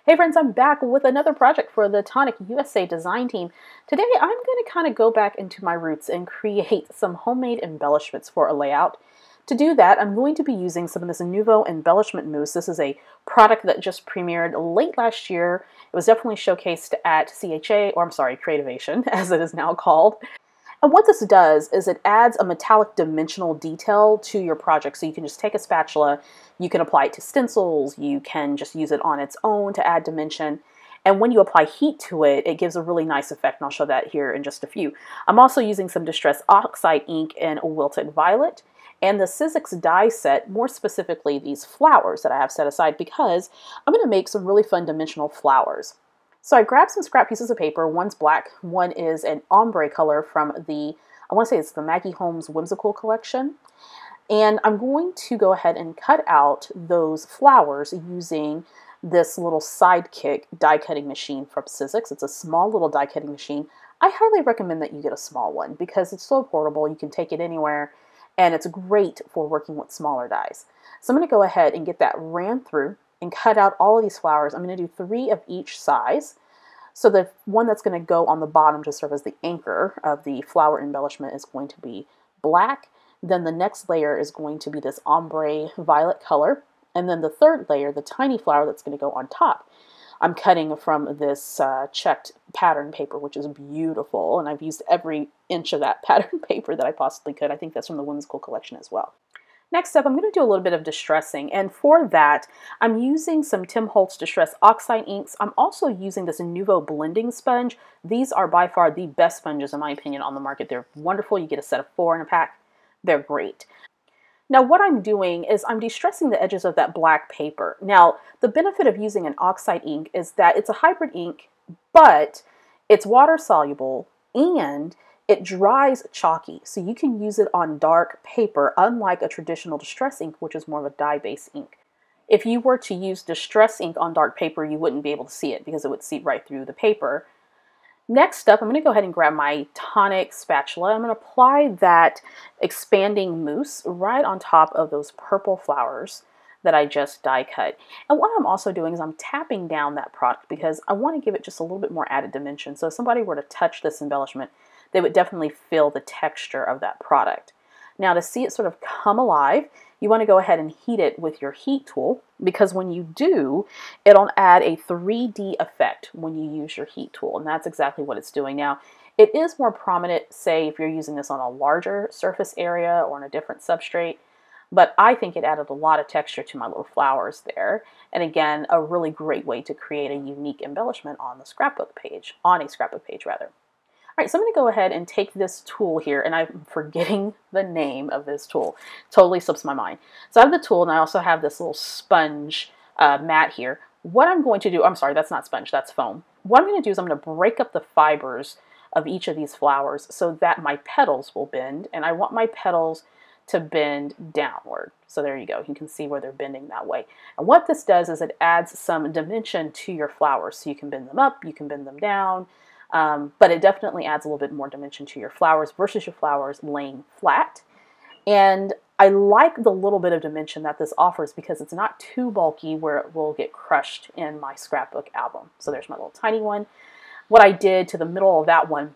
Hey friends, I'm back with another project for the Tonic USA design team. Today I'm going to kind of go back into my roots and create some homemade embellishments for a layout. To do that, I'm going to be using some of this Nuvo embellishment mousse. This is a product that just premiered late last year. It was definitely showcased at CHA, or I'm sorry, Creativation, as it is now called. And what this does is it adds a metallic dimensional detail to your project. So you can just take a spatula, you can apply it to stencils, you can just use it on its own to add dimension. And when you apply heat to it, it gives a really nice effect, and I'll show that here in just a few. I'm also using some Distress Oxide ink in Wilted Violet, and the Sizzix die set, more specifically these flowers that I have set aside because I'm going to make some really fun dimensional flowers. So I grabbed some scrap pieces of paper. One's black, one is an ombre color from the, I want to say it's the Maggie Holmes Whimsical collection. And I'm going to go ahead and cut out those flowers using this little Sidekick die cutting machine from Sizzix. It's a small little die cutting machine. I highly recommend that you get a small one because it's so portable. You can take it anywhere and it's great for working with smaller dies. So I'm going to go ahead and get that ran through and cut out all of these flowers. I'm going to do 3 of each size. So the one that's going to go on the bottom to serve as the anchor of the flower embellishment is going to be black. Then the next layer is going to be this ombre violet color. And then the third layer, the tiny flower that's going to go on top, I'm cutting from this checked pattern paper, which is beautiful. And I've used every inch of that pattern paper that I possibly could. I think that's from the Whimsical collection as well. Next up, I'm going to do a little bit of distressing, and for that, I'm using some Tim Holtz Distress Oxide inks. I'm also using this Nuvo blending sponge. These are by far the best sponges, in my opinion, on the market. They're wonderful. You get a set of 4 in a pack. They're great. Now, what I'm doing is I'm distressing the edges of that black paper. Now, the benefit of using an oxide ink is that it's a hybrid ink, but it's water soluble and it dries chalky, so you can use it on dark paper, unlike a traditional distress ink, which is more of a dye-based ink. If you were to use distress ink on dark paper, you wouldn't be able to see it because it would seep right through the paper. Next up, I'm going to go ahead and grab my Tonic spatula. I'm going to apply that expanding mousse right on top of those purple flowers that I just die cut. And what I'm also doing is I'm tapping down that product because I want to give it just a little bit more added dimension. So if somebody were to touch this embellishment, they would definitely feel the texture of that product. Now, to see it sort of come alive, you want to go ahead and heat it with your heat tool, because when you do, it'll add a 3D effect when you use your heat tool, and that's exactly what it's doing. Now, it is more prominent, say, if you're using this on a larger surface area or on a different substrate, but I think it added a lot of texture to my little flowers there. And again, a really great way to create a unique embellishment on a scrapbook page rather. All right, so I'm going to go ahead and take this tool here, and I'm forgetting the name of this tool. Totally slips my mind. So I have the tool, and I also have this little sponge mat here. What I'm going to do, I'm sorry, that's not sponge, that's foam. What I'm going to do is I'm going to break up the fibers of each of these flowers so that my petals will bend, and I want my petals to bend downward. So there you go. You can see where they're bending that way. And what this does is it adds some dimension to your flowers. So you can bend them up, you can bend them down. But it definitely adds a little bit more dimension to your flowers versus your flowers laying flat. And I like the little bit of dimension that this offers because it's not too bulky where it will get crushed in my scrapbook album. So there's my little tiny one. What I did to the middle of that one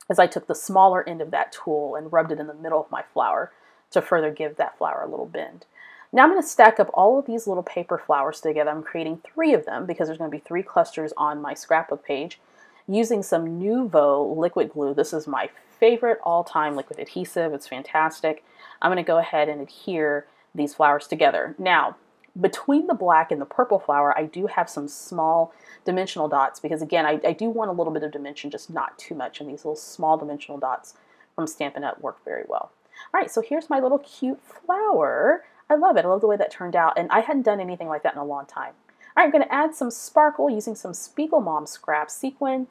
is I took the smaller end of that tool and rubbed it in the middle of my flower to further give that flower a little bend. Now I'm going to stack up all of these little paper flowers together. I'm creating 3 of them because there's going to be 3 clusters on my scrapbook page, using some Nuvo liquid glue. This is my favorite all-time liquid adhesive. It's fantastic. I'm going to go ahead and adhere these flowers together. Now, between the black and the purple flower, I do have some small dimensional dots because, again, I do want a little bit of dimension, just not too much, and these little small dimensional dots from Stampin' Up! Work very well. All right, so here's my little cute flower. I love it. I love the way that turned out, and I hadn't done anything like that in a long time. All right, I'm going to add some sparkle using some Spiegel Mom scrap sequin.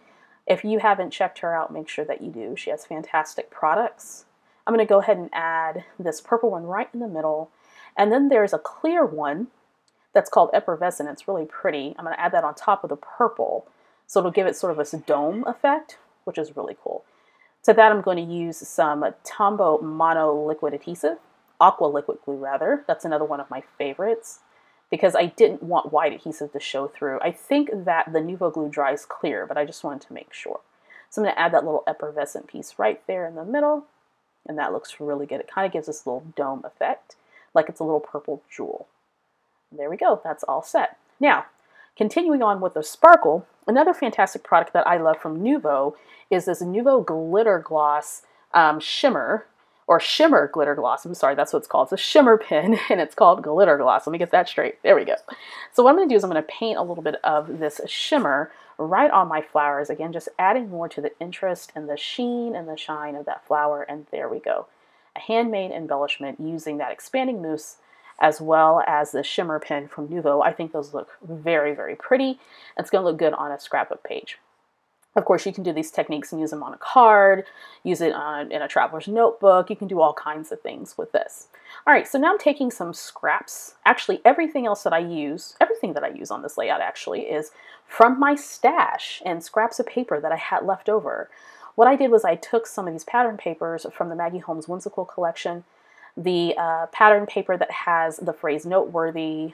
If you haven't checked her out, make sure that you do. She has fantastic products. I'm going to go ahead and add this purple one right in the middle. And then there's a clear one that's called Effervescent. It's really pretty. I'm going to add that on top of the purple. So it'll give it sort of a dome effect, which is really cool. To that, I'm going to use some Tombow Mono liquid adhesive, aqua liquid glue rather. That's another one of my favorites. because I didn't want white adhesive to show through. I think that the Nuvo glue dries clear, but I just wanted to make sure. So I'm going to add that little effervescent piece right there in the middle, and that looks really good. It kind of gives this little dome effect, like it's a little purple jewel. There we go, that's all set. Now, continuing on with the sparkle, another fantastic product that I love from Nuvo is this Nuvo Glitter Gloss Shimmer, or Shimmer Glitter Gloss. I'm sorry, that's what it's called. It's a shimmer pen, and it's called Glitter Gloss. Let me get that straight. There we go. So what I'm going to do is I'm going to paint a little bit of this shimmer right on my flowers. Again, just adding more to the interest and the sheen and the shine of that flower, and there we go. A handmade embellishment using that expanding mousse as well as the shimmer pen from Nuvo. I think those look very, very pretty. It's going to look good on a scrapbook page. Of course, you can do these techniques and use them on a card, use it in a traveler's notebook. You can do all kinds of things with this. All right, so now I'm taking some scraps. Actually, everything that I use on this layout actually is from my stash and scraps of paper that I had left over. What I did was I took some of these pattern papers from the Maggie Holmes Whimsical collection, the pattern paper that has the phrase noteworthy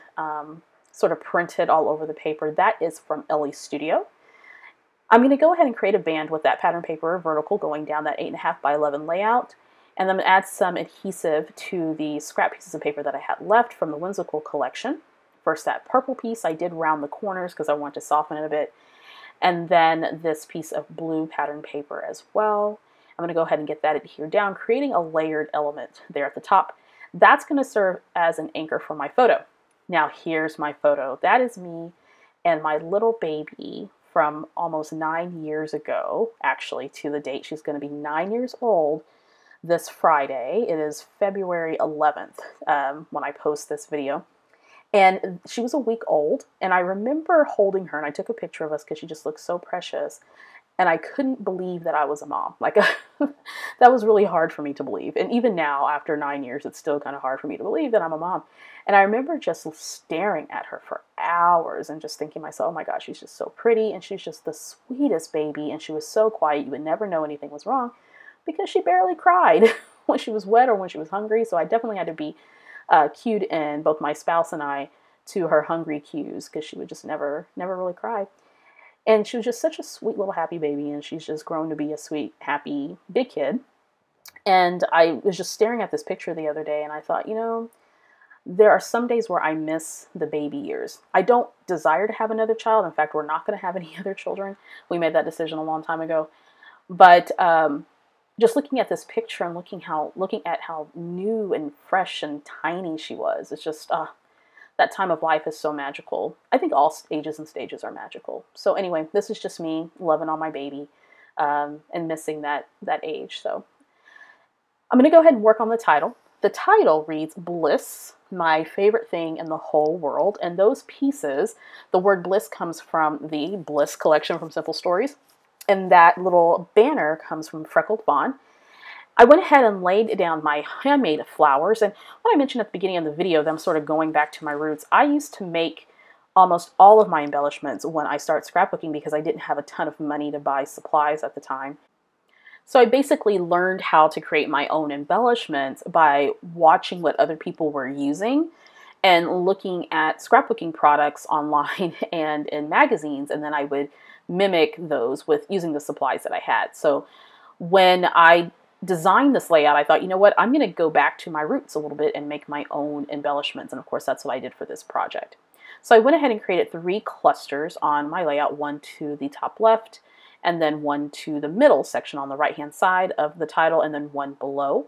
sort of printed all over the paper. That is from Ellie Studio. I'm going to go ahead and create a band with that pattern paper vertical going down that 8.5 by 11 layout. And I'm going to add some adhesive to the scrap pieces of paper that I had left from the Whimsical collection. First, that purple piece, I did round the corners because I want to soften it a bit. And then this piece of blue pattern paper as well. I'm going to go ahead and get that adhered down, creating a layered element there at the top. That's going to serve as an anchor for my photo. Now here's my photo. That is me and my little baby from almost 9 years ago, actually to the date. She's going to be 9 years old this Friday. It is February 11th when I post this video. And she was a week old, and I remember holding her, and I took a picture of us because she just looked so precious. And I couldn't believe that I was a mom. Like, that was really hard for me to believe. And even now, after 9 years, it's still kind of hard for me to believe that I'm a mom. And I remember just staring at her for hours and just thinking to myself, oh my gosh, she's just so pretty. And she's just the sweetest baby. And she was so quiet. You would never know anything was wrong because she barely cried when she was wet or when she was hungry. So I definitely had to be cued in, both my spouse and I, to her hungry cues because she would just never really cry. And she was just such a sweet little happy baby, and she's just grown to be a sweet, happy, big kid. And I was just staring at this picture the other day, and I thought, you know, there are some days where I miss the baby years. I don't desire to have another child. In fact, we're not going to have any other children. We made that decision a long time ago. But just looking at this picture and looking at how new and fresh and tiny she was, it's just, that time of life is so magical. I think all ages and stages are magical. So anyway, this is just me loving on my baby and missing that age. So I'm going to go ahead and work on the title. The title reads Bliss, my favorite thing in the whole world. And those pieces, the word bliss comes from the Bliss collection from Simple Stories. And that little banner comes from Freckled Fawn. I went ahead and laid down my handmade flowers, and what I mentioned at the beginning of the video, that I'm sort of going back to my roots, I used to make almost all of my embellishments when I started scrapbooking because I didn't have a ton of money to buy supplies at the time. So I basically learned how to create my own embellishments by watching what other people were using and looking at scrapbooking products online and in magazines, and then I would mimic those with using the supplies that I had. So when I designed this layout, I thought, you know what, I'm going to go back to my roots a little bit and make my own embellishments. And of course, that's what I did for this project. So I went ahead and created 3 clusters on my layout, one to the top left, and then one to the middle section on the right-hand side of the title, and then one below.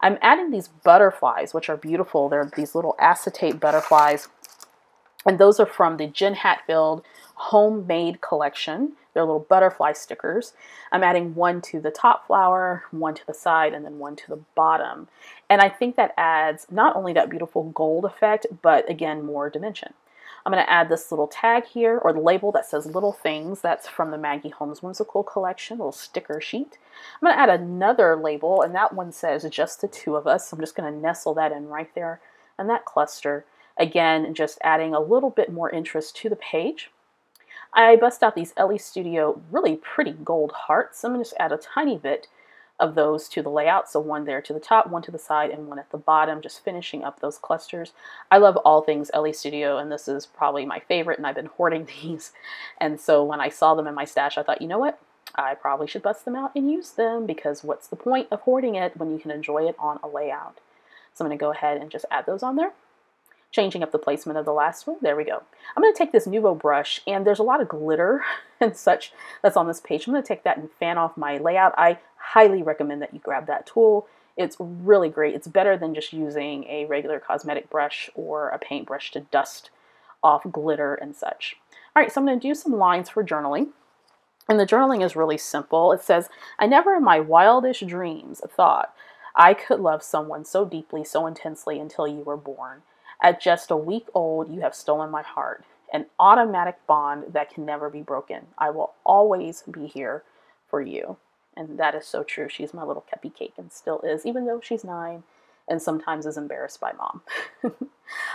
I'm adding these butterflies, which are beautiful. They're these little acetate butterflies, and those are from the Jen Hatfield homemade collection. They're little butterfly stickers. I'm adding one to the top flower, one to the side, and then one to the bottom. And I think that adds not only that beautiful gold effect, but again, more dimension. I'm going to add this little tag here, or the label that says Little Things. That's from the Maggie Holmes Whimsical collection, little sticker sheet. I'm going to add another label, and that one says Just the Two of Us. I'm just going to nestle that in right there in that cluster. Again, just adding a little bit more interest to the page. I bust out these Ellie Studio really pretty gold hearts. I'm going to just add a tiny bit of those to the layout. So one there to the top, one to the side, and one at the bottom, just finishing up those clusters. I love all things LA Studio, and this is probably my favorite, and I've been hoarding these. And so when I saw them in my stash, I thought, you know what? I probably should bust them out and use them, because what's the point of hoarding it when you can enjoy it on a layout? So I'm going to go ahead and just add those on there. Changing up the placement of the last one. There we go. I'm going to take this Nuvo brush, and there's a lot of glitter and such that's on this page. I'm going to take that and fan off my layout. I highly recommend that you grab that tool. It's really great. It's better than just using a regular cosmetic brush or a paintbrush to dust off glitter and such. All right, so I'm going to do some lines for journaling. And the journaling is really simple. It says, I never in my wildest dreams thought I could love someone so deeply, so intensely until you were born. At just a week old, you have stolen my heart, an automatic bond that can never be broken. I will always be here for you. And that is so true. She's my little cupcake and still is, even though she's 9 and sometimes is embarrassed by mom. All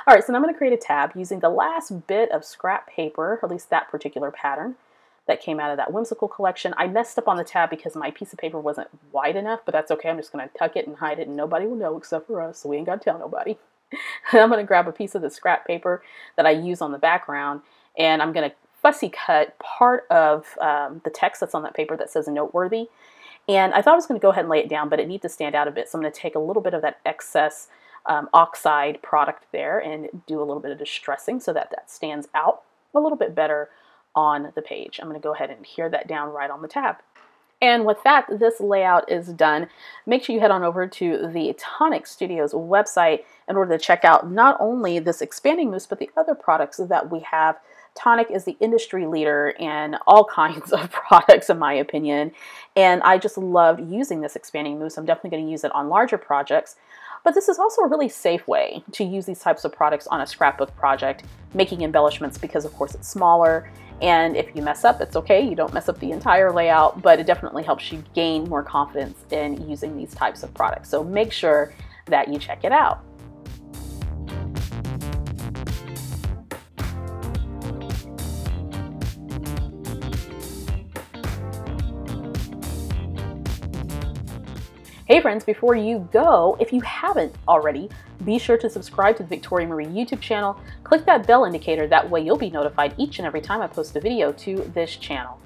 right, so now I'm going to create a tab using the last bit of scrap paper, or at least that particular pattern that came out of that whimsical collection. I messed up on the tab because my piece of paper wasn't wide enough, but that's okay. I'm just going to tuck it and hide it, and nobody will know except for us, so we ain't got to tell nobody. I'm going to grab a piece of the scrap paper that I use on the background, and I'm going to fussy cut part of the text that's on that paper that says noteworthy. And I thought I was going to go ahead and lay it down, but it needs to stand out a bit, so I'm going to take a little bit of that excess oxide product there and do a little bit of distressing so that that stands out a little bit better on the page. I'm going to go ahead and adhere that down right on the tab. And with that, this layout is done. Make sure you head on over to the Tonic Studios website in order to check out not only this expanding mousse, but the other products that we have. Tonic is the industry leader in all kinds of products, in my opinion. And I just loved using this expanding mousse. I'm definitely going to use it on larger projects. But this is also a really safe way to use these types of products on a scrapbook project, making embellishments, because of course it's smaller. And if you mess up, it's okay. You don't mess up the entire layout, but it definitely helps you gain more confidence in using these types of products. So make sure that you check it out. Hey friends, before you go, if you haven't already, be sure to subscribe to the Victoria Marie YouTube channel. Click that bell indicator, that way you'll be notified each and every time I post a video to this channel.